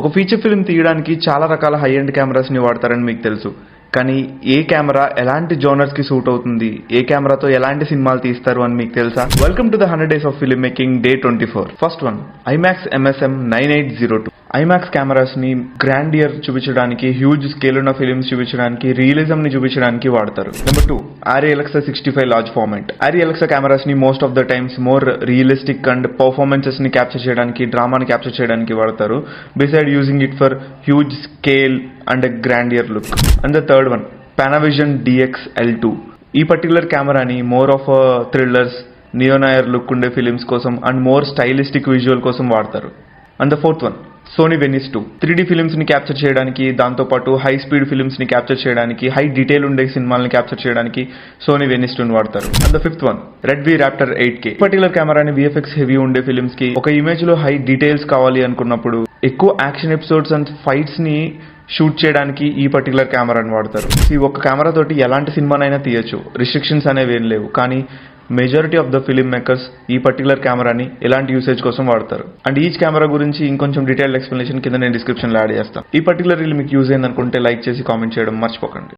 ఒక feature film తీయడానికి చాలా రకాల హై ఎండ్ కెమెరాస్ ని వాడతారని మీకు తెలుసు. కానీ ఏ కెమెరా ఎలాంటి జోనర్స్ కి సూట్ అవుతుంది, ఏ కెమెరాతో ఎలాంటి సినిమాలు తీస్తారు అని మీకు తెలుసా? Welcome to the 100 Days of Film Making Day 24. First one, IMAX MSM 9802. IMAX cameras ని గ్రాండియర్ చూపించడానికి, హ్యూజ్ స్కేల్ ఉన్న ఫిలిమ్స్ చూపించడానికి, రియలిజం ని చూపించడానికి వాడతారు. Number 2, Arri Alexa 65 large format. Arri Alexa cameras ని most of the times more realistic and performances ని capture చేయడానికి, డ్రామాని క్యాప్చర్ చేయడానికి వాడతారు. Beside using it for huge scale and grandeur look. And the third one, Panavision DX-L2. ఈ particular కెమెరాని more of thrillers, నియోనయర్ look ఉండే films కోసం and more stylistic visual కోసం వాడతారు. And the fourth one, Sony Venice 2. 3D films ని capture చేయడానికి, దాంతోపాటు high speed films ని క్యాప్చర్ చేయడానికి, హై డీటెయిల్ ఉండే సినిమాలని క్యాప్చర్ చేయడానికి Sony Venice 2 వాడతారు. And the fifth one, Redvi Raptor 8K. Particular కెమెరాని VFX హెవీ ఉండే ఫిలిమ్స్ కి, ఒక ఇమేజ్ లో హై డీటెయిల్స్ కావాలి అనుకున్నప్పుడు, ఎక్కువ యాక్షన్ ఎపిసోడ్స్ అండ్ ఫైట్స్ ని షూట్ చేయడానికి ఈ పర్టికులర్ కెమెరాని వాడతారు. ఈ ఒక్క కెమెరా తోటి ఎలాంటి సినిమానైనా తీయచ్చు, రిస్ట్రిక్షన్స్ అనేవి ఏం లేవు. కానీ majority of the film makers ఈ పర్టికులర్ కెమెరాని ఎలాంటి యూసేజ్ కోసం వాడతారు. అండ్ ఈచ్ కెమెరా గురించి ఇంకొంచెం డీటెయిల్డ్ ఎక్స్ప్లెనేషన్ కింద నేను డిస్క్రిప్షన్ లో యాడ్ చేస్తాను. ఈ పర్టికులర్ రీల్ మీకు యూజ్ అయింది అనుకుంటే లైక్ చేసి కామెంట్ చేయడం మర్చిపోకండి.